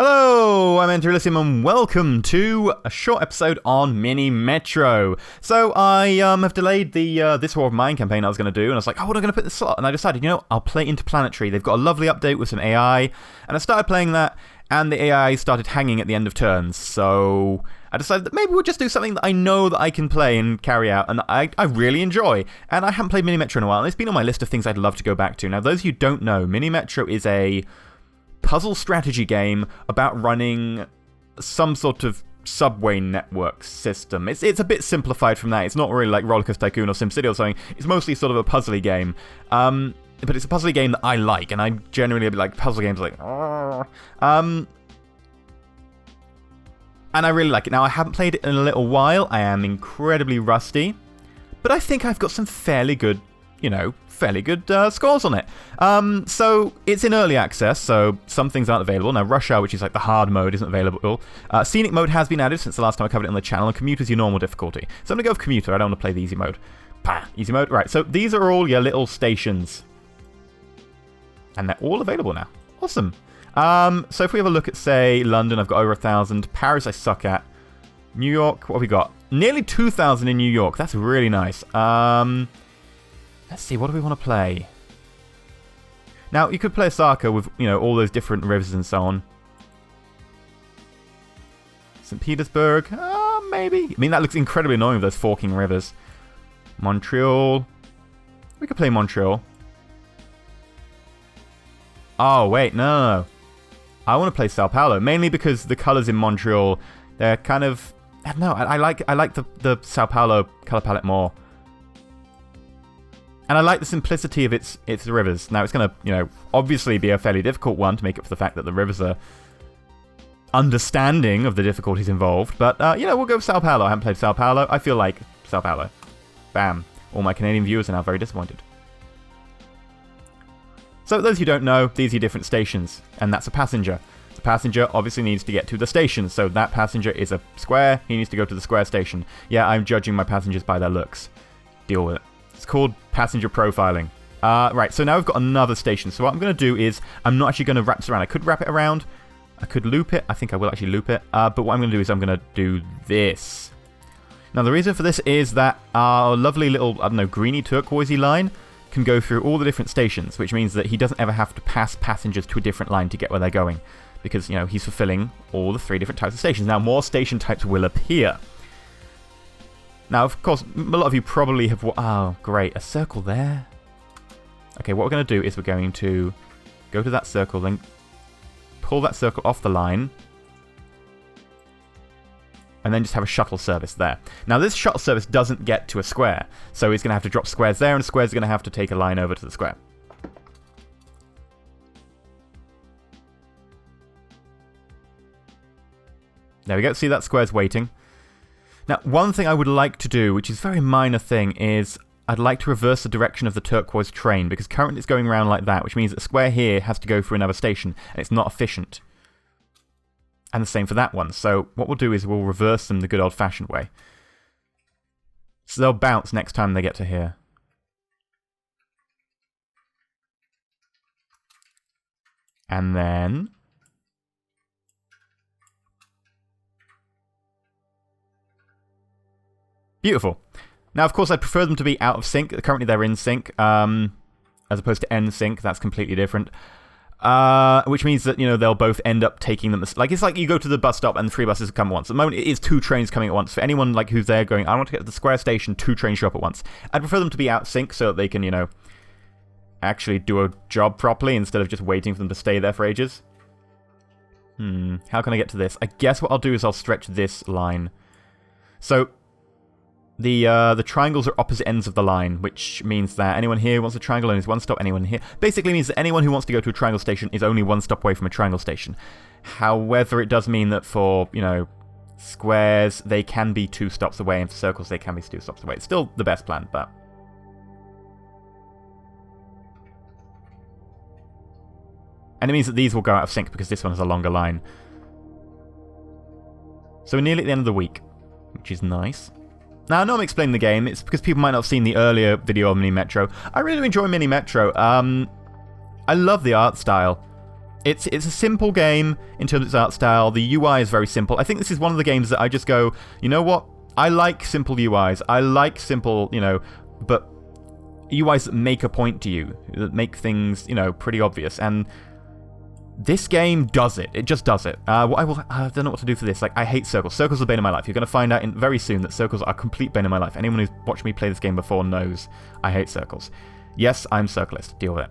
Hello, I'm EnterElysium and welcome to a short episode on Mini Metro. So I have delayed the This War of Mine campaign I was going to do, and I was like, what am I going to put in the slot? And I decided, I'll play Interplanetary. They've got a lovely update with some AI, and I started playing that, and the AI started hanging at the end of turns. So I decided that maybe we'll just do something that I know that I can play and carry out, and I really enjoy. And I haven't played Mini Metro in a while, and it's been on my list of things I'd love to go back to. Now, those of you who don't know, Mini Metro is a puzzle strategy game about running some sort of subway network system. It's a bit simplified from that. It's not really like Roller Coaster Tycoon or SimCity or something. It's mostly sort of a puzzly game. But it's a puzzly game that I like, and I generally like puzzle games like... and I really like it. Now, I haven't played it in a little while. I am incredibly rusty. But I think I've got some fairly good scores on it. So it's in early access, so some things aren't available. Now, Rush Hour, which is like the hard mode, isn't available. Scenic mode has been added since the last time I covered it on the channel, and Commuter is your normal difficulty. So I'm going to go with Commuter. I don't want to play the easy mode. Easy mode. Right, so these are all your little stations. And they're all available now. Awesome. So if we have a look at, say, London, I've got over 1,000. Paris, I suck at. New York, what have we got? Nearly 2,000 in New York. That's really nice. Let's see, what do we want to play? Now, you could play Osaka with, all those different rivers and so on. St. Petersburg, maybe. I mean, that looks incredibly annoying with those forking rivers. Montreal. We could play Montreal. Oh, wait, no. I want to play Sao Paulo, mainly because the colors in Montreal, they're kind of... I don't know, I like the Sao Paulo color palette more. And I like the simplicity of its rivers. Now, it's going to, obviously be a fairly difficult one to make up for the fact that the rivers are understanding of the difficulties involved. But, we'll go with Sao Paulo. I haven't played Sao Paulo. I feel like Sao Paulo. Bam. All my Canadian viewers are now very disappointed. So, those who don't know, these are different stations. And that's a passenger. The passenger obviously needs to get to the station. So, that passenger is a square. He needs to go to the square station. Yeah, I'm judging my passengers by their looks. Deal with it. It's called passenger profiling. Right, so now we've got another station. So what I'm going to do is, I'm not actually going to wrap this around. I could wrap it around. I could loop it. I think I will actually loop it. But what I'm going to do is I'm going to do this. Now, the reason for this is that our lovely little, greeny turquoisey line can go through all the different stations, which means that he doesn't ever have to pass passengers to a different line to get where they're going. Because, he's fulfilling all the 3 different types of stations. Now, more station types will appear. Now, of course, a lot of you probably have... Oh, great. A circle there. Okay, what we're going to do is we're going to go to that circle, then pull that circle off the line, and then just have a shuttle service there. Now, this shuttle service doesn't get to a square, so it's going to have to drop squares there, and squares are going to have to take a line over to the square. There we go. See, that square's waiting. Now, one thing I would like to do, which is a very minor thing, is I'd like to reverse the direction of the turquoise train, because currently it's going around like that, which means that a square here has to go through another station, and it's not efficient. And the same for that one. So what we'll do is we'll reverse them the good old-fashioned way. So they'll bounce next time they get to here. And then... Beautiful. Now, of course, I'd prefer them to be out of sync. Currently, they're in sync, as opposed to end sync. That's completely different. Which means that, they'll both end up taking them... it's like you go to the bus stop and 3 buses come at once. At the moment, it is 2 trains coming at once. For anyone who's there going, I want to get to the square station, 2 trains show up at once. I'd prefer them to be out of sync so that they can, actually do a job properly instead of just waiting for them to stay there for ages. How can I get to this? I guess what I'll do is I'll stretch this line. So... The triangles are opposite ends of the line, which means that anyone here wants a triangle only is 1 stop, anyone here... Basically means that anyone who wants to go to a triangle station is only 1 stop away from a triangle station. However, it does mean that for, squares, they can be 2 stops away, and for circles, they can be 2 stops away. It's still the best plan, but... And it means that these will go out of sync because this one has a longer line. So we're nearly at the end of the week, which is nice. Now, I know I'm explaining the game. It's because people might not have seen the earlier video of Mini Metro. I really enjoy Mini Metro. I love the art style. It's a simple game in terms of its art style. The UI is very simple. I think this is one of the games that I just go, you know what? I like simple UIs. I like simple, but UIs that make a point to you, that make things, pretty obvious. And this game does it. It just does it. I don't know what to do for this. Like, I hate circles. Circles are the bane of my life. You're going to find out very soon that circles are a complete bane of my life. Anyone who's watched me play this game before knows I hate circles. Yes, I'm circlist. Deal with it.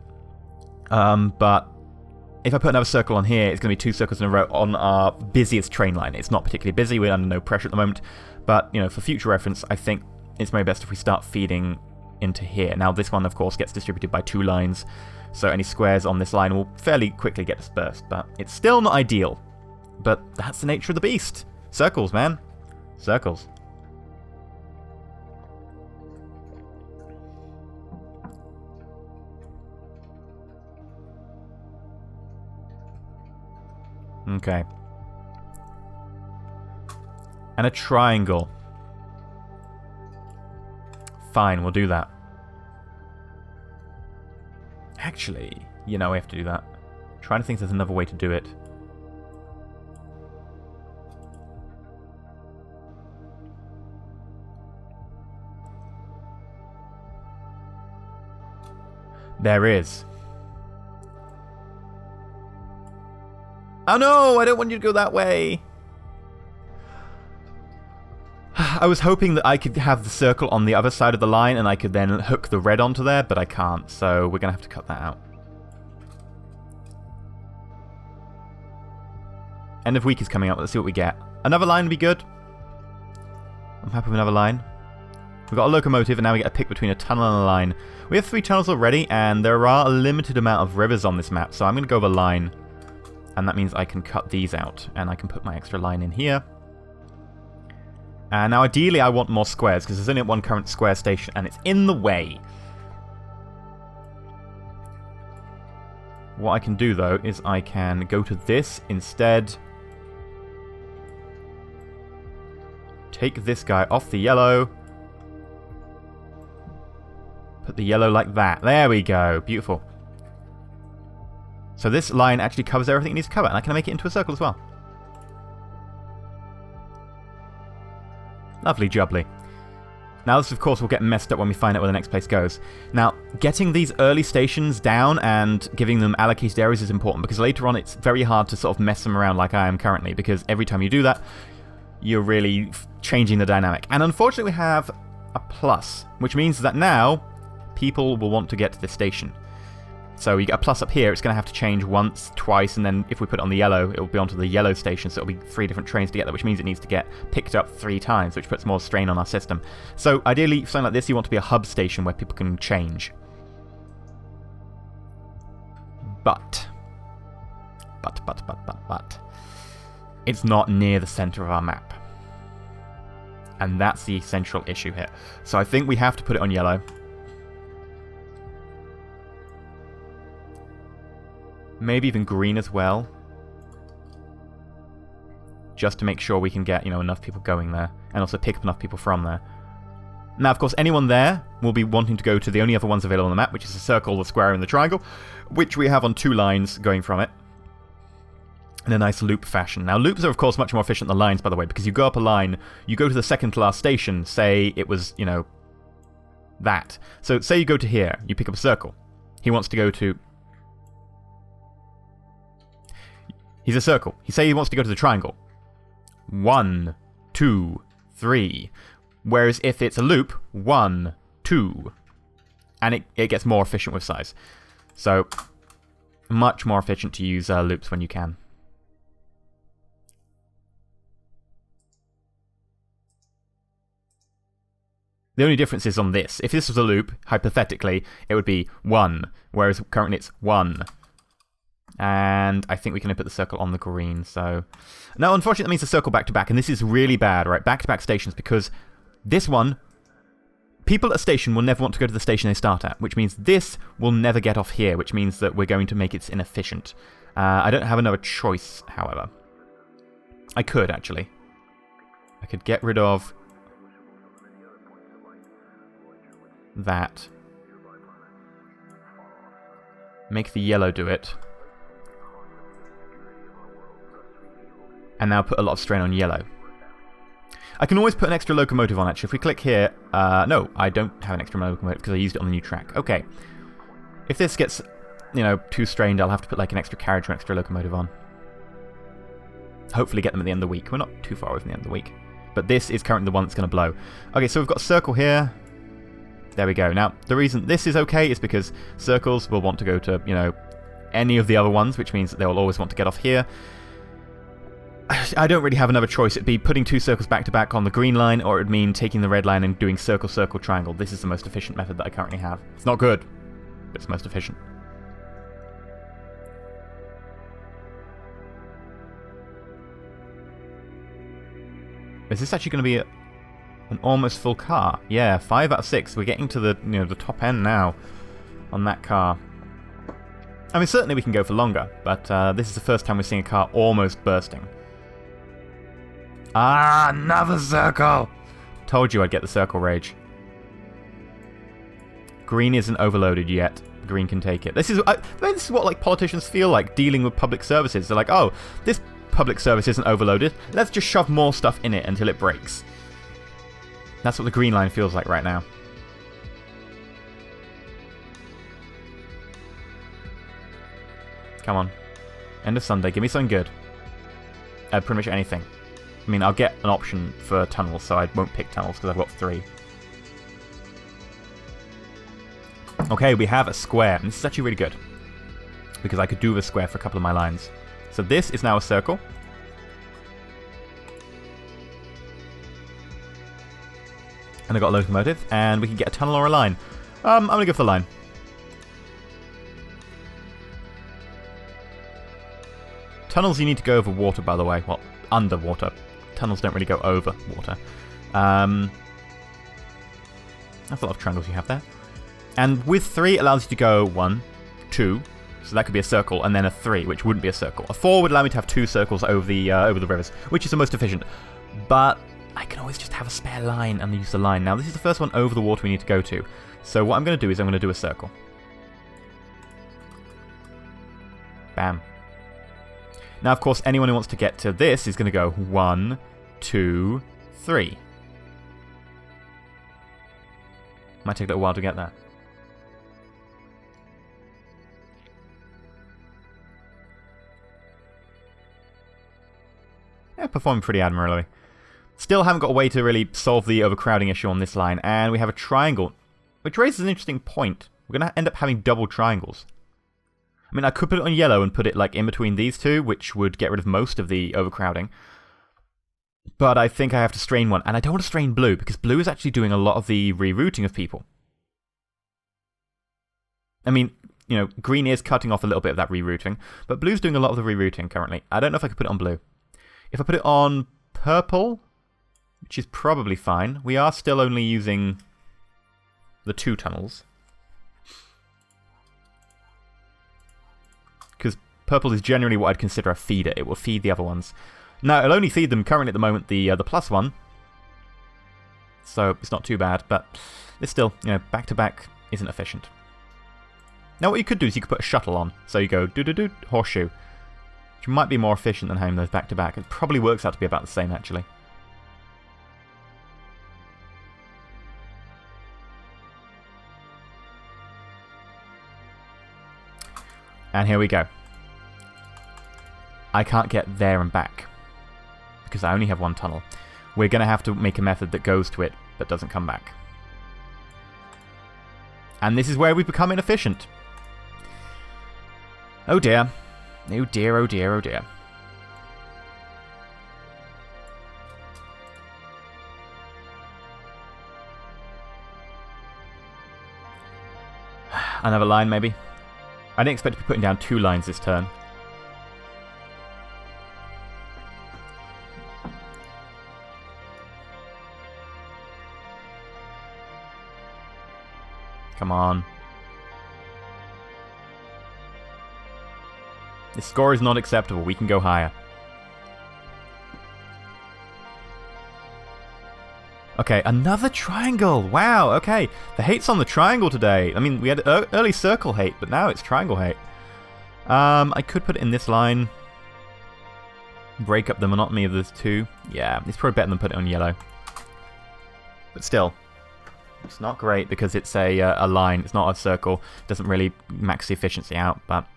But if I put another circle on here, it's going to be 2 circles in a row on our busiest train line. It's not particularly busy. We're under no pressure at the moment. But, for future reference, I think it's maybe best if we start feeding into here. Now, this one, of course, gets distributed by 2 lines. So any squares on this line will fairly quickly get dispersed, but it's still not ideal. But that's the nature of the beast. Circles, man. Circles. Okay. And a triangle. Fine, we'll do that. Actually, we have to do that. I'm trying to think if there's another way to do it. There is. Oh no, I don't want you to go that way. I was hoping that I could have the circle on the other side of the line and I could then hook the red onto there, but I can't, so we're going to have to cut that out. End of week is coming up. Let's see what we get. Another line would be good. I'm happy with another line. We've got a locomotive, and now we get a pick between a tunnel and a line. We have 3 tunnels already, and there are a limited amount of rivers on this map, so I'm going to go with a line. And that means I can cut these out, and I can put my extra line in here. And now ideally I want more squares, because there's only one current square station, and it's in the way. What I can do, though, is I can go to this instead. Take this guy off the yellow. Put the yellow like that. There we go. Beautiful. So this line actually covers everything it needs to cover, and I can make it into a circle as well. Lovely jubbly. Now this, of course, will get messed up when we find out where the next place goes. Now, getting these early stations down and giving them allocated areas is important, because later on it's very hard to sort of mess them around like I am currently, because every time you do that, you're really changing the dynamic. And unfortunately we have a plus, which means that now people will want to get to this station. So you get a plus up here, it's going to have to change once, twice, and then if we put it on the yellow, it will be onto the yellow station, so it'll be 3 different trains together, which means it needs to get picked up 3 times, which puts more strain on our system. So ideally, for something like this, you want to be a hub station where people can change. But, it's not near the center of our map. And that's the central issue here. So I think we have to put it on yellow. Maybe even green as well. Just to make sure we can get, enough people going there. And also pick up enough people from there. Now, of course, anyone there will be wanting to go to the only other ones available on the map, which is the circle, the square, and the triangle, which we have on 2 lines going from it. In a nice loop fashion. Now, loops are, of course, much more efficient than lines, by the way, because you go up a line, you go to the second to last station, say it was, that. So, say you go to here, you pick up a circle. He wants to go to... He's a circle. He wants to go to the triangle. 1, 2, 3. Whereas if it's a loop, 1, 2. And it gets more efficient with size. So, much more efficient to use loops when you can. The only difference is on this. If this was a loop, hypothetically, it would be 1. Whereas currently it's 1. And I think we can put the circle on the green, so... Now, unfortunately, that means a circle back-to-back, and this is really bad, right? Back-to-back stations, because this one... People at a station will never want to go to the station they start at, which means this will never get off here, which means that we're going to make it inefficient. I don't have another choice, however. I could, actually. I could get rid of... that. Make the yellow do it. And now put a lot of strain on yellow. I can always put an extra locomotive on, actually. If we click here... no, I don't have an extra locomotive because I used it on the new track. Okay. If this gets, you know, too strained, I'll have to put like an extra carriage or an extra locomotive on. Hopefully get them at the end of the week. We're not too far away from the end of the week. But this is currently the one that's going to blow. Okay, so we've got a circle here. There we go. Now, the reason this is okay is because circles will want to go to, you know, any of the other ones, which means that they'll always want to get off here. I don't really have another choice. It'd be putting two circles back to back on the green line, or it'd mean taking the red line and doing circle, circle, triangle. This is the most efficient method that I currently have. It's not good, but it's the most efficient. Is this actually going to be an almost full car? Yeah, 5 out of 6. We're getting to the, you know, the top end now on that car. I mean, certainly we can go for longer, but this is the first time we're seeing a car almost bursting. Ah, another circle! Told you I'd get the circle rage. Green isn't overloaded yet. Green can take it. This is what like politicians feel like dealing with public services. They're like, oh, this public service isn't overloaded. Let's just shove more stuff in it until it breaks. That's what the green line feels like right now. Come on. End of Sunday. Give me something good. Pretty much anything. I mean, I'll get an option for tunnels, so I won't pick tunnels because I've got 3. Okay, we have a square, and this is actually really good. Because I could do the square for a couple of my lines. So this is now a circle. And I've got a locomotive, and we can get a tunnel or a line. I'm going to go for the line. Tunnels you need to go over water, by the way. Well, underwater. Tunnels don't really go over water. That's a lot of triangles you have there. And with 3, it allows you to go 1, 2. So that could be a circle, and then a 3, which wouldn't be a circle. A 4 would allow me to have 2 circles over the rivers, which is the most efficient. But I can always just have a spare line and use the line. Now, this is the first one over the water we need to go to. So what I'm going to do is I'm going to do a circle. Bam. Now, of course, anyone who wants to get to this is going to go 1, 2, 3. Might take a little while to get there. Yeah, performing pretty admirably. Still haven't got a way to really solve the overcrowding issue on this line, and we have a triangle, which raises an interesting point. We're going to end up having double triangles. I mean, I could put it on yellow and put it like in between these two, which would get rid of most of the overcrowding. But I think I have to strain one, and I don't want to strain blue, because blue is actually doing a lot of the rerouting of people. I mean, you know, green is cutting off a little bit of that rerouting, but blue's doing a lot of the rerouting currently. I don't know if I could put it on blue. If I put it on purple, which is probably fine, we are still only using the 2 tunnels. Because purple is generally what I'd consider a feeder. It will feed the other ones. Now, it'll only feed them currently at the moment the plus one. So it's not too bad, but it's still, you know, back-to-back isn't efficient. Now, what you could do is you could put a shuttle on. So you go do-do-do, horseshoe. Which might be more efficient than having those back-to-back. It probably works out to be about the same, actually. And here we go. I can't get there and back, because I only have 1 tunnel. We're going to have to make a method that goes to it, but doesn't come back. And this is where we become inefficient. Oh dear. Oh dear, oh dear, oh dear. Another line, maybe? I didn't expect to be putting down 2 lines this turn. Come on. This score is not acceptable. We can go higher. Okay, another triangle. Wow, okay. The hate's on the triangle today. I mean, we had early circle hate, but now it's triangle hate. I could put it in this line. Break up the monotony of the two. Yeah, it's probably better than put it on yellow. But still, it's not great because it's a line. It's not a circle. It doesn't really max the efficiency out, but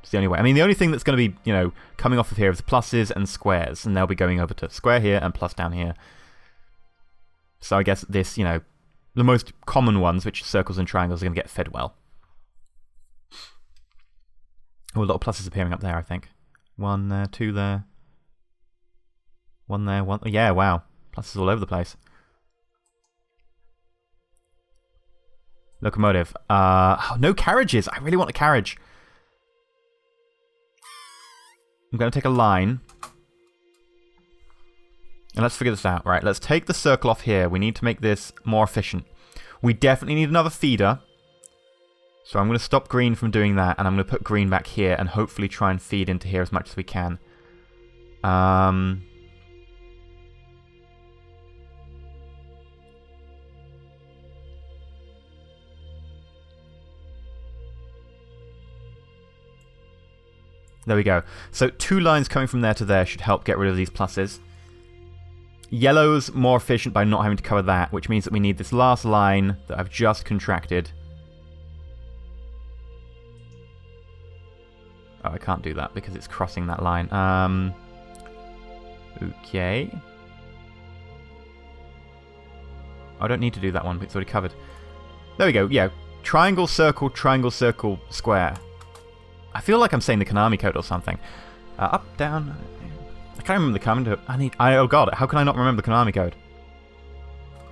it's the only way. I mean, the only thing that's going to be, coming off of here is pluses and squares, and they'll be going over to square here and plus down here. So I guess this, the most common ones, which are circles and triangles, are going to get fed well. Oh, a lot of pluses appearing up there, I think. 1 there, 2 there. 1 there, 1... Yeah, wow. Pluses all over the place. Locomotive. No carriages. I really want a carriage. I'm going to take a line. And let's figure this out. Right, let's take the circle off here. We need to make this more efficient. We definitely need another feeder. So I'm going to stop green from doing that, and I'm going to put green back here and hopefully try and feed into here as much as we can. There we go. So 2 lines coming from there to there should help get rid of these pluses. Yellow's more efficient by not having to cover that, which means that we need this last line that I've just contracted. Oh, I can't do that because it's crossing that line. Okay. I don't need to do that one, but it's already covered. There we go, yeah. Triangle, circle, square. I feel like I'm saying the Konami code or something. Up, down... I can't remember the command. Oh god, how can I not remember the Konami code?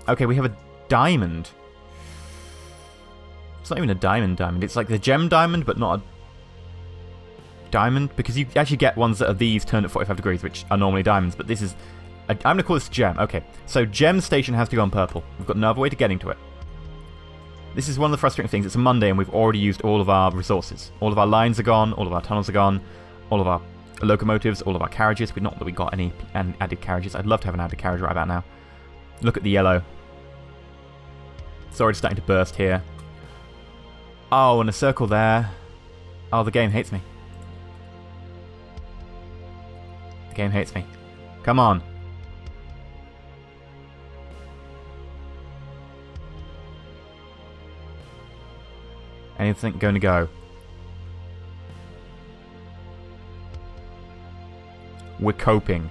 Okay, we have a diamond. It's not even a diamond. It's like the gem diamond, but not a diamond, because you actually get ones that are these turned at 45 degrees, which are normally diamonds, but this is... I'm going to call this gem. Okay, so gem station has to go on purple. We've got no other way to getting to it. This is one of the frustrating things. It's a Monday and we've already used all of our resources. All of our lines are gone, all of our tunnels are gone, all of our locomotives, all of our carriages. Not that we got any added carriages. I'd love to have an added carriage right about now. Look at the yellow. It's already starting to burst here. Oh, and a circle there. Oh, the game hates me. The game hates me. Come on. Anything going to go? We're coping.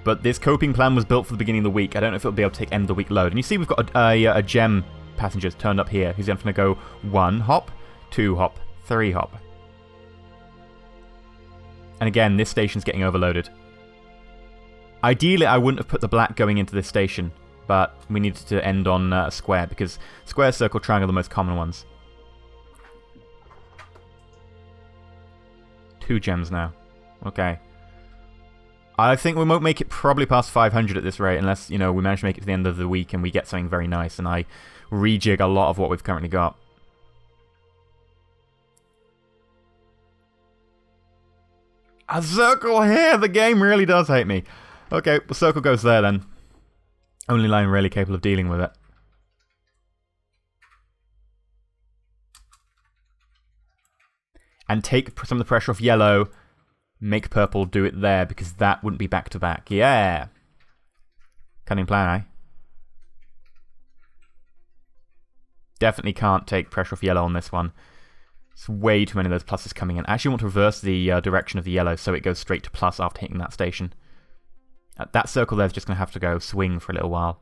But this coping plan was built for the beginning of the week. I don't know if it'll be able to take end of the week load. And you see we've got a gem passenger turned up here. Who's going to go 1 hop, 2 hop, 3 hop. And again, this station's getting overloaded. Ideally, I wouldn't have put the black going into this station. But we needed to end on a square, because square, circle, triangle are the most common ones. 2 gems now. Okay. I think we won't make it probably past 500 at this rate, unless, we manage to make it to the end of the week and we get something very nice, and I rejig a lot of what we've currently got. A circle here! The game really does hate me. Okay, the circle goes there then. Only line really capable of dealing with it. And take some of the pressure off yellow. Make purple do it there, because that wouldn't be back to back. Yeah! Cunning plan, eh? Definitely can't take pressure off yellow on this one. It's way too many of those pluses coming in. I actually want to reverse the direction of the yellow so it goes straight to plus after hitting that station. That circle there is just going to have to go swing for a little while.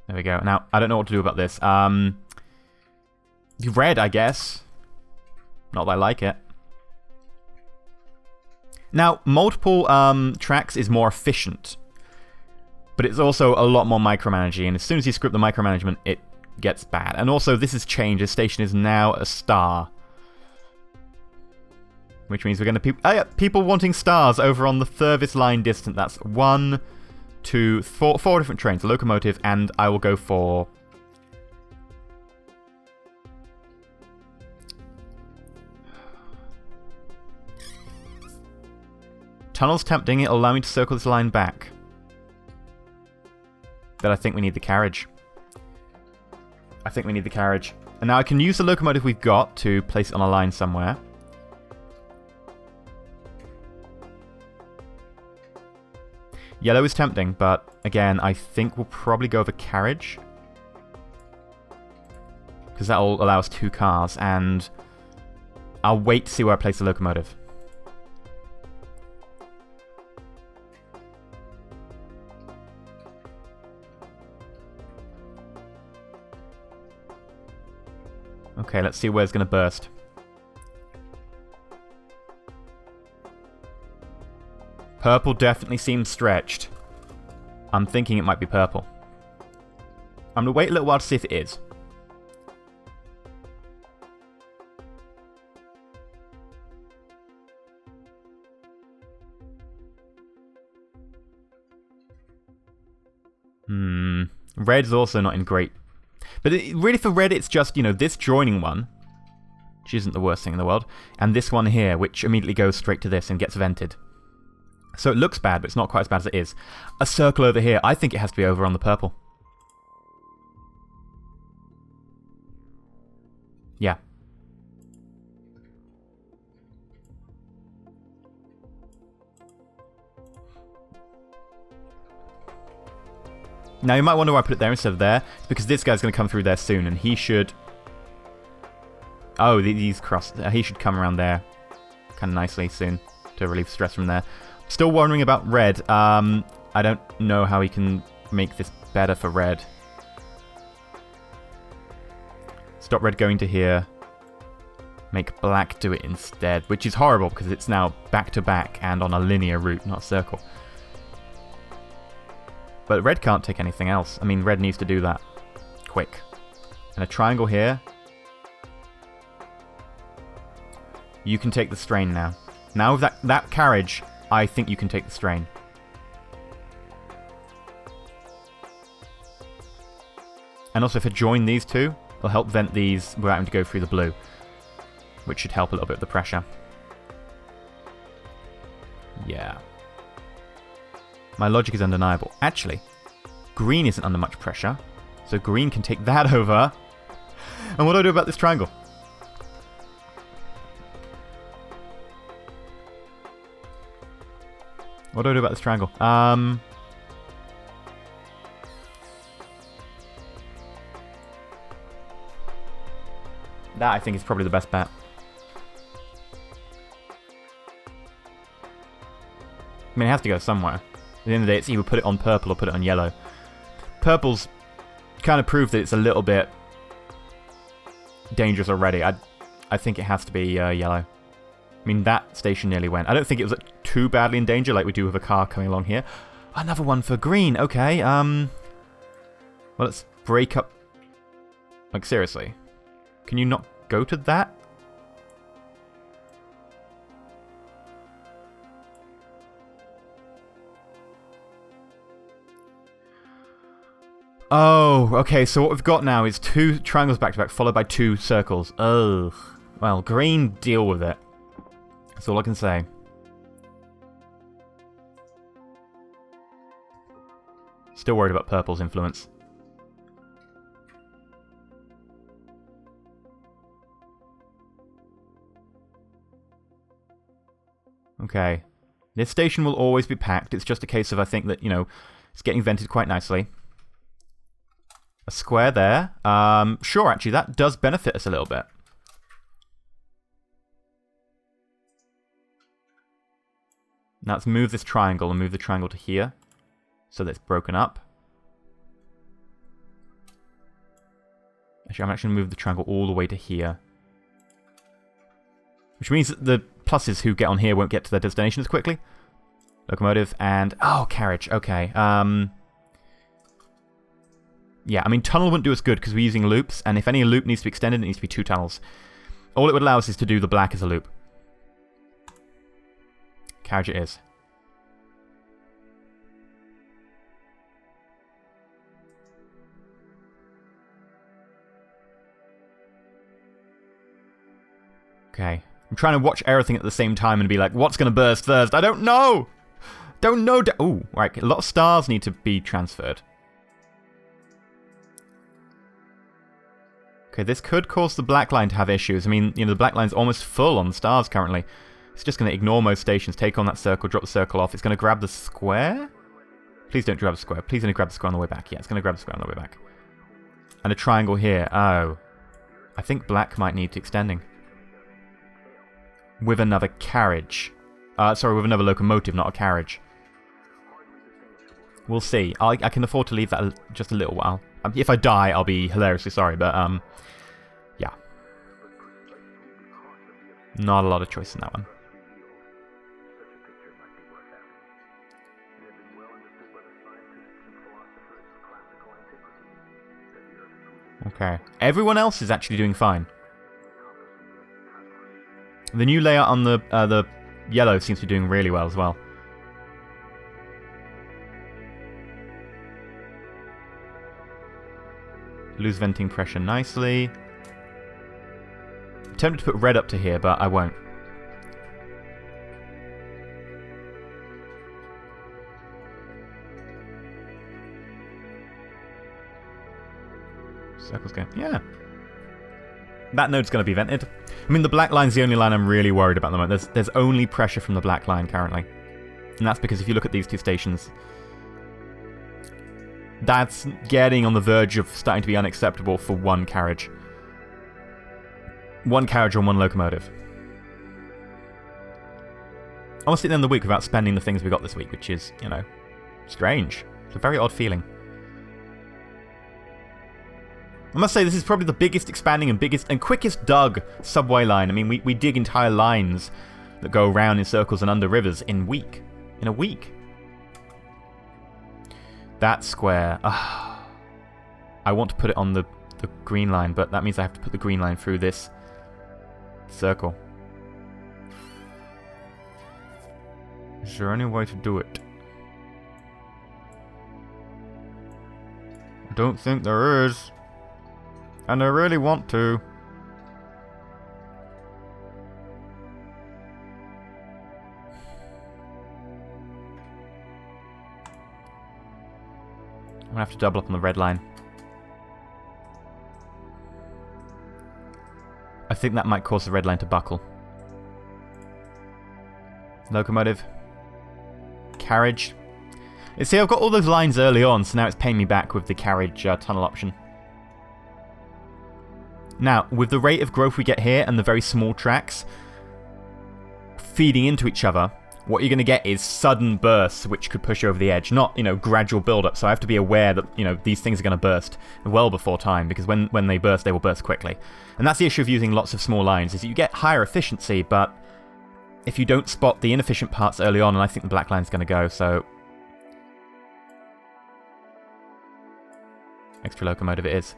There we go. Now, I don't know what to do about this. Red, I guess. Not that I like it. Now, multiple tracks is more efficient. But it's also a lot more micromanaging. And as soon as you script the micromanagement, it gets bad. And also, this has changed. This station is now a star. Which means we're going to... people wanting stars over on the furthest line distant. That's 1, 2, 4 different trains. A locomotive, and I will go for... Tunnel's tempting. It'll allow me to circle this line back. But I think we need the carriage. I think we need the carriage. And now I can use the locomotive we've got to place it on a line somewhere. Yellow is tempting, but again, I think we'll probably go with a carriage. Because that'll allow us 2 cars, and I'll wait to see where I place the locomotive. Okay, let's see where it's going to burst. Purple definitely seems stretched. I'm thinking it might be purple. I'm going to wait a little while to see if it is. Red's also not in great... But really for red, it's just, you know, this joining one, which isn't the worst thing in the world, and this one here, which immediately goes straight to this and gets vented. So it looks bad, but it's not quite as bad as it is. A circle over here, I think it has to be over on the purple. Yeah. Now, you might wonder why I put it there instead of there. It's because this guy's going to come through there soon, and he should... Oh, these cross... he should come around there kind of nicely soon to relieve stress from there. Still wondering about red. I don't know how he can make this better for red. Stop red going to here. Make black do it instead, which is horrible because it's now back-to-back and on a linear route, not a circle. But red can't take anything else. I mean, red needs to do that quick. And a triangle here. You can take the strain now. Now with that carriage, I think you can take the strain. And also, if I join these two, it'll help vent these without having to go through the blue. Which should help a little bit with the pressure. Yeah. My logic is undeniable. Actually, green isn't under much pressure, so green can take that over. And what do I do about this triangle? What do I do about this triangle? That, I think, is probably the best bet. I mean, it has to go somewhere. At the end of the day, it's either put it on purple or put it on yellow. Purple's kind of proved that it's a little bit dangerous already. I think it has to be yellow. I mean, that station nearly went. I don't think it was too badly in danger like we do with a car coming along here. Another one for green. Okay, well, let's break up... Like, seriously. Can you not go to that? Oh, okay, so what we've got now is 2 triangles back-to-back, followed by 2 circles. Ugh. Well, green, deal with it. That's all I can say. Still worried about purple's influence. Okay. This station will always be packed. It's just a case of, I think, that, you know, it's getting vented quite nicely. A square there. Sure, actually, that does benefit us a little bit. Now let's move this triangle and move the triangle to here. So that it's broken up. Actually, I'm actually going to move the triangle all the way to here. Which means that the pluses who get on here won't get to their destination as quickly. Locomotive and... Oh, carriage. Okay. Yeah, I mean, tunnel wouldn't do us good because we're using loops, and if any loop needs to be extended, it needs to be 2 tunnels. All it would allow us is to do the black as a loop. Carriage it is. Okay. I'm trying to watch everything at the same time and be like, what's going to burst first? I don't know! Don't know! Ooh, right. A lot of stars need to be transferred. Okay, this could cause the black line to have issues. I mean, you know, the black line's almost full on stars currently. It's just going to ignore most stations, take on that circle, drop the circle off. It's going to grab the square? Please don't grab the square. Please only grab the square on the way back. Yeah, it's going to grab the square on the way back. And a triangle here. Oh. I think black might need extending. With another carriage. Sorry, with another locomotive, not a carriage. We'll see. I can afford to leave that just a little while. If I die, I'll be hilariously sorry, but, yeah. Not a lot of choice in that one. Okay. Everyone else is actually doing fine. The new layout on the yellow seems to be doing really well as well. Lose venting pressure nicely. I'm tempted to put red up to here, but I won't. Circle's going. Yeah. That node's going to be vented. I mean, the black line's the only line I'm really worried about at the moment. There's only pressure from the black line currently. And that's because if you look at these two stations, that's getting on the verge of starting to be unacceptable for one carriage. One carriage on one locomotive. I want to sit at the end of the week without spending the things we got this week, which is, you know, strange. It's a very odd feeling. I must say, this is probably the biggest expanding and biggest and quickest dug subway line. I mean, we dig entire lines that go around in circles and under rivers in a week. That square. I want to put it on the green line, but that means I have to put the green line through this circle. Is there any way to do it? I don't think there is. And I really want to. I'm gonna have to double up on the red line. I think that might cause the red line to buckle. Locomotive. Carriage. You see, I've got all those lines early on, so now it's paying me back with the carriage tunnel option. Now, with the rate of growth we get here and the very small tracks feeding into each other, what you're going to get is sudden bursts which could push you over the edge, not, you know, gradual build-up. So I have to be aware that, you know, these things are going to burst well before time, because when they burst, they will burst quickly. And that's the issue of using lots of small lines, is you get higher efficiency, but if you don't spot the inefficient parts early on, and I think the black line's going to go, so extra locomotive it is.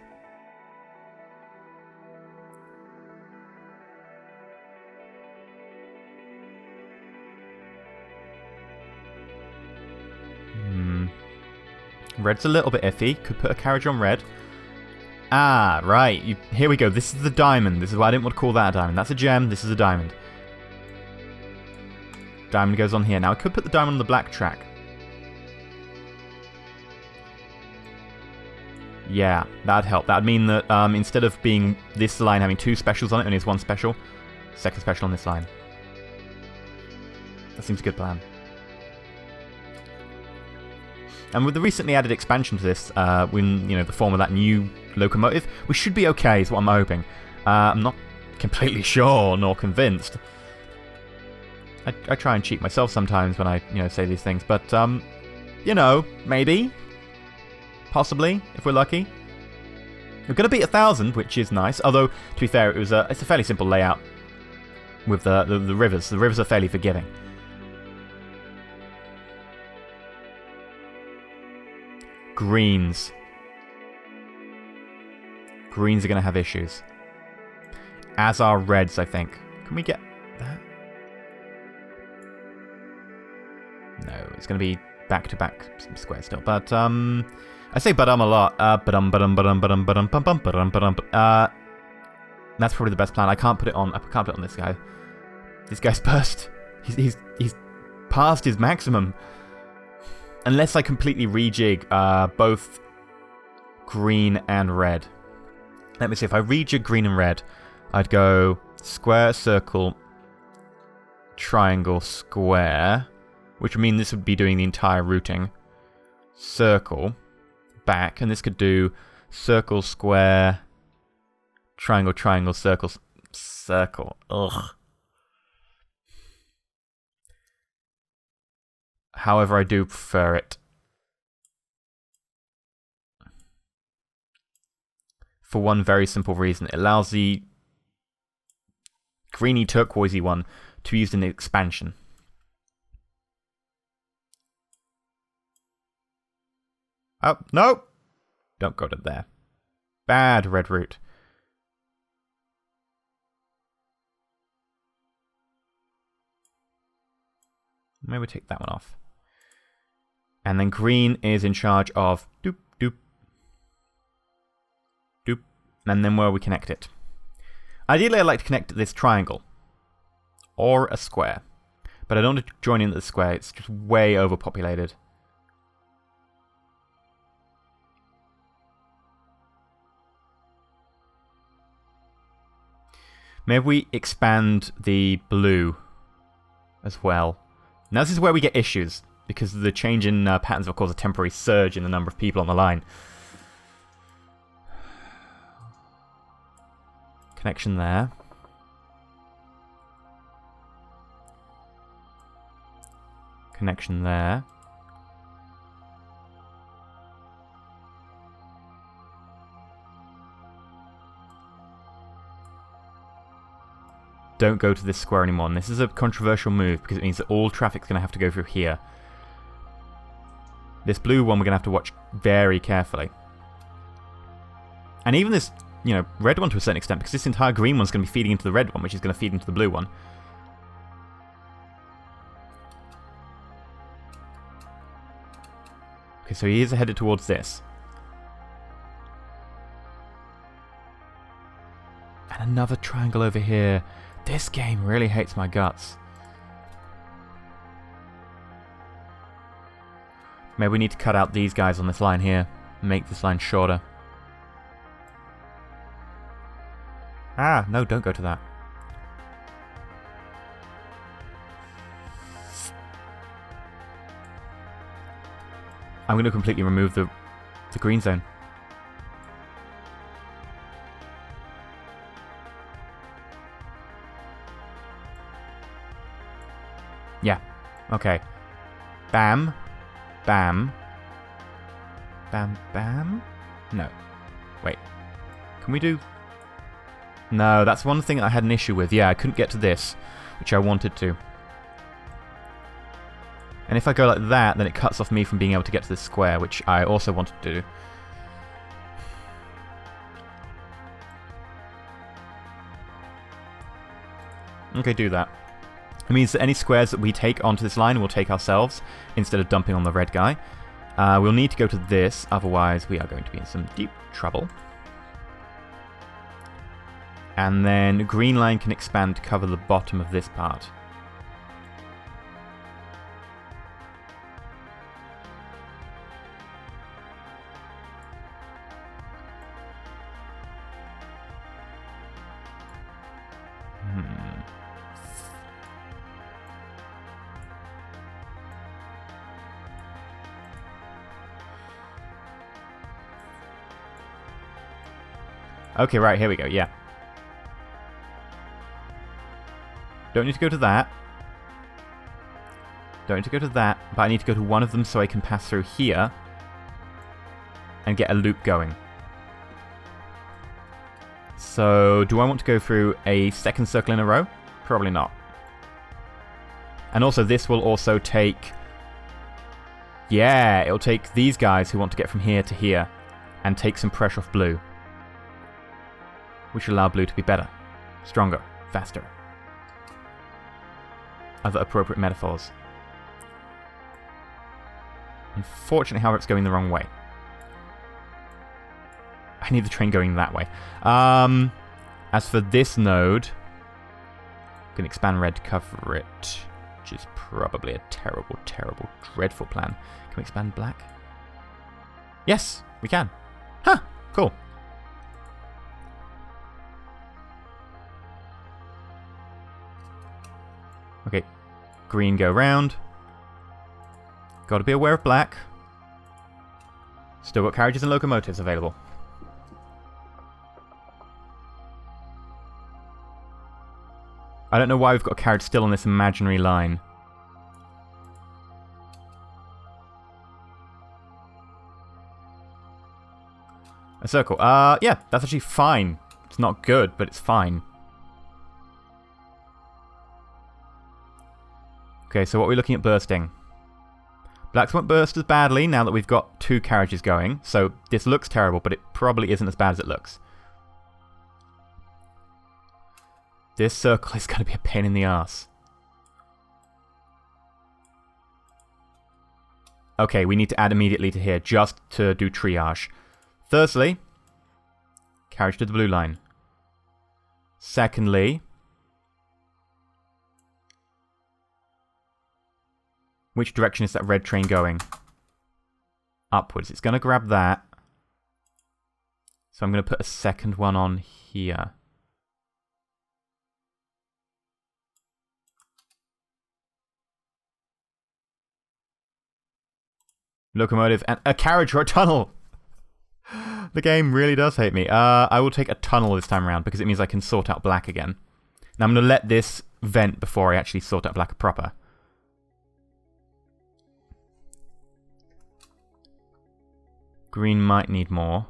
Red's a little bit iffy. Could put a carriage on red. Ah, right. Here we go. This is the diamond. This is why I didn't want to call that a diamond. That's a gem. This is a diamond. Diamond goes on here. Now, I could put the diamond on the black track. Yeah, that'd help. That'd mean that instead of being this line having two specials on it, only has one special. Second special on this line. That seems a good plan. And with the recently added expansion to this, in the form of that new locomotive, we should be okay, is what I'm hoping. I'm not completely sure nor convinced. I try and cheat myself sometimes when I say these things, but maybe, possibly, if we're lucky. We're going to beat 1,000, which is nice. Although, to be fair, it's a fairly simple layout with the rivers. The rivers are fairly forgiving. Greens. Greens are going to have issues. As are reds, I think. Can we get that? No, it's going to be back-to-back square still. But, I say a lot. That's probably the best plan. I can't put it on this guy. This guy's burst. He's past his maximum. Unless I completely rejig both green and red. Let me see. If I read your green and red, I'd go square, circle, triangle, square, which would mean this would be doing the entire routing. Circle, back, and this could do circle, square, triangle, triangle, circle, circle. Ugh. However, I do prefer it. For one very simple reason. It allows the greeny turquoisey one to be used in the expansion. Oh, no! Don't go to there. Bad red route. Maybe take that one off. And then green is in charge of doop, doop, doop. And then where we connect it. Ideally, I'd like to connect this triangle. Or a square. But I don't want to join in the square. It's just way overpopulated. Maybe we expand the blue as well. Now this is where we get issues, because the change in patterns will cause a temporary surge in the number of people on the line. Connection there. Connection there. Don't go to this square anymore. And this is a controversial move because it means that all traffic's going to have to go through here. This blue one we're going to have to watch very carefully. And even this, you know, red one to a certain extent, because this entire green one's going to be feeding into the red one, which is going to feed into the blue one. Okay, so he is headed towards this. And another triangle over here. This game really hates my guts. Maybe we need to cut out these guys on this line here. Make this line shorter. Ah, no, don't go to that. I'm going to completely remove the green zone. Yeah. Okay. Bam. Bam. Bam, bam? No. Wait. Can we do... No, that's one thing I had an issue with. Yeah, I couldn't get to this, which I wanted to. And if I go like that, then it cuts off me from being able to get to this square, which I also wanted to do. Okay, do that. It means that any squares that we take onto this line we'll take ourselves, instead of dumping on the red guy. We'll need to go to this, otherwise we are going to be in some deep trouble. And then green line can expand to cover the bottom of this part. Okay, right, here we go, yeah. Don't need to go to that. Don't need to go to that, but I need to go to one of them so I can pass through here and get a loop going. So, do I want to go through a second circle in a row? Probably not. And also, this will also take... Yeah, it'll take these guys who want to get from here to here and take some pressure off blue. Which will allow blue to be better, stronger, faster. Other appropriate metaphors. Unfortunately, however, it's going the wrong way. I need the train going that way. As for this node, I can expand red to cover it, which is probably a terrible, terrible, dreadful plan. Can we expand black? Yes, we can. Huh, cool. Green go round. Got to be aware of black. Still got carriages and locomotives available. I don't know why we've got a carriage still on this imaginary line. A circle. Yeah, that's actually fine. It's not good, but it's fine. Okay, so what are we looking at bursting? Blacks won't burst as badly now that we've got 2 carriages going. So this looks terrible, but it probably isn't as bad as it looks. This circle is going to be a pain in the ass. Okay, we need to add immediately to here just to do triage. Firstly, carriage to the blue line. Secondly, which direction is that red train going? Upwards. It's going to grab that. So I'm going to put a second one on here. Locomotive and a carriage or a tunnel. The game really does hate me. I will take a tunnel this time around because it means I can sort out black again. Now I'm going to let this vent before I actually sort out black proper. Green might need more.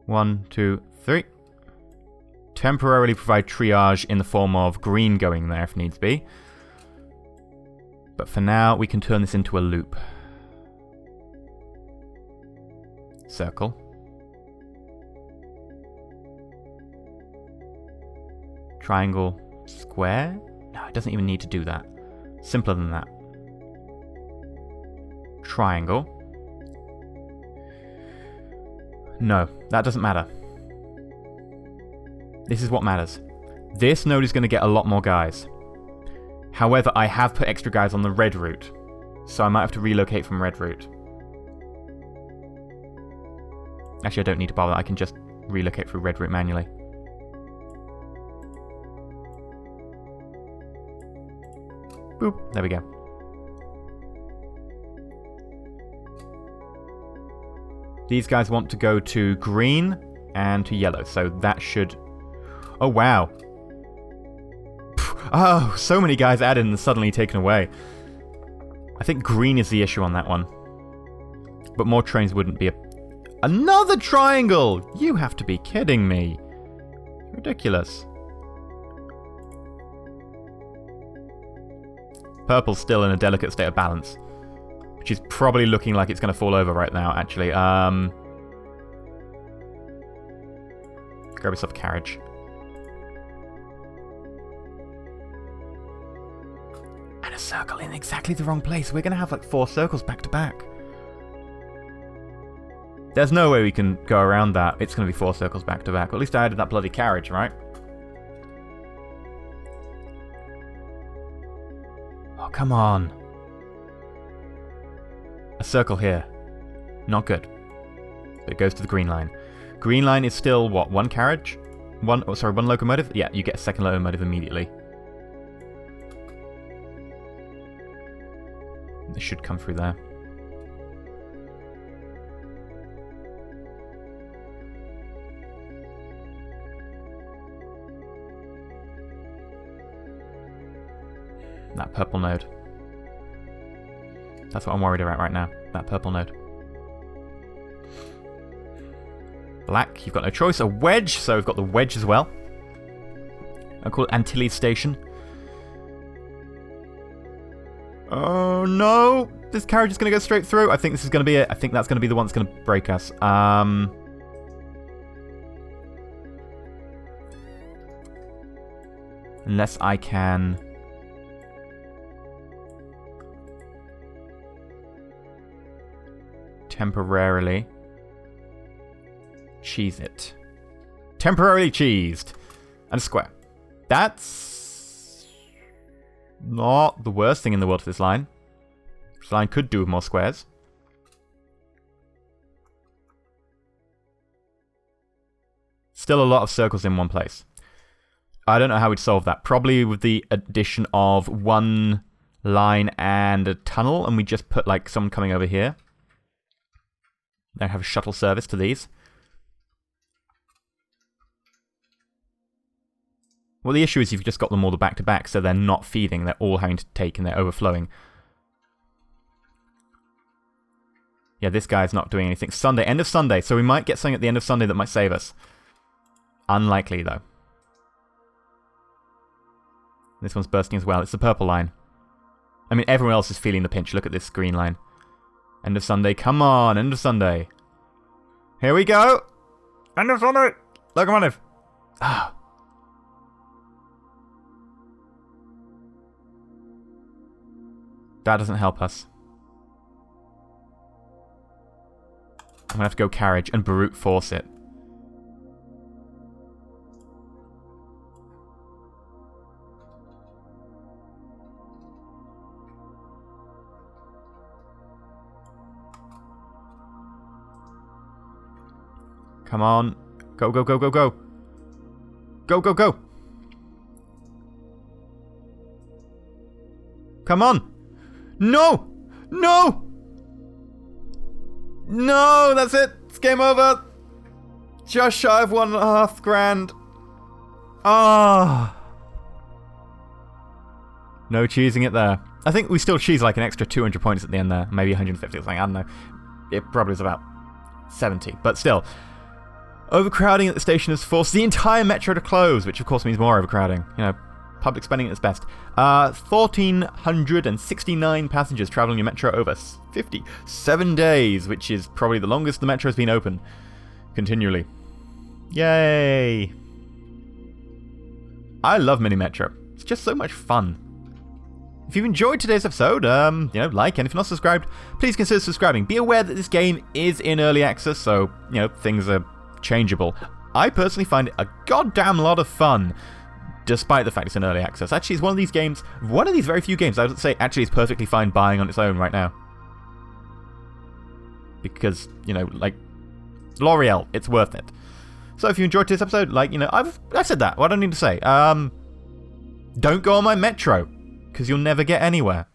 One, two, three. Temporarily provide triage in the form of green going there if needs be. But for now, we can turn this into a loop. Circle. Triangle. Square? No, it doesn't even need to do that. Simpler than that. Triangle. No, that doesn't matter. This is what matters. This node is going to get a lot more guys. However, I have put extra guys on the red route. So I might have to relocate from red route. Actually, I don't need to bother. I can just relocate through red route manually. Boop. There we go. These guys want to go to green and to yellow. So that should... Oh, wow. Oh, so many guys added and suddenly taken away. I think green is the issue on that one. But more trains wouldn't be a... Another triangle! You have to be kidding me. Ridiculous. Purple's still in a delicate state of balance. Which is probably looking like it's going to fall over right now, actually. Grab yourself a carriage. And a circle in exactly the wrong place. We're going to have like 4 circles back to back. There's no way we can go around that. It's going to be 4 circles back to back. Or at least I added that bloody carriage, right? Oh, come on. A circle here. Not good. But it goes to the green line. Green line is still, what, 1 carriage? One locomotive? Yeah, you get a second locomotive immediately. It should come through there. That purple node. That's what I'm worried about right now. That purple node. Black, you've got no choice. A wedge, so we've got the wedge as well. I'll call it Antilles Station. Oh no! This carriage is going to go straight through. I think this is going to be it. I think that's going to be the one that's going to break us. Unless I can... temporarily cheese it. Temporarily cheesed. And a square. That's not the worst thing in the world for this line. This line could do with more squares. Still a lot of circles in one place. I don't know how we'd solve that. Probably with the addition of one line and a tunnel, and we just put like someone coming over here. They have a shuttle service to these. Well, the issue is you've just got them all back to back, so they're not feeding. They're all having to take and they're overflowing. Yeah, this guy's not doing anything. Sunday, end of Sunday. So we might get something at the end of Sunday that might save us. Unlikely, though. This one's bursting as well. It's the purple line. I mean, everyone else is feeling the pinch. Look at this green line. End of Sunday. Come on, end of Sunday. Here we go. End of Sunday. Locomotive. Ah. That doesn't help us. I'm going to have to go carriage and brute force it. Come on. Go, go, go, go, go. Go, go, go. Come on. No! No! No, that's it. It's game over. Just shy of $1.5 grand. Ah. No cheesing it there. I think we still cheese like an extra 200 points at the end there. Maybe 150 or something. I don't know. It probably is about 70. But still. Overcrowding at the station has forced the entire metro to close, which of course means more overcrowding. You know, public spending at its best. 1,469 passengers travelling in metro over 57 days, which is probably the longest the metro has been open. Continually. Yay! I love Mini Metro. It's just so much fun. If you've enjoyed today's episode, like, and if you're not subscribed, please consider subscribing. Be aware that this game is in early access, so, things are changeable. I personally find it a goddamn lot of fun, despite the fact it's in early access. Actually, it's one of these very few games I would say actually is perfectly fine buying on its own right now. Because, like, L'Oreal, it's worth it. So if you enjoyed this episode, I've said that. What do I need to say? Don't go on my metro, because you'll never get anywhere.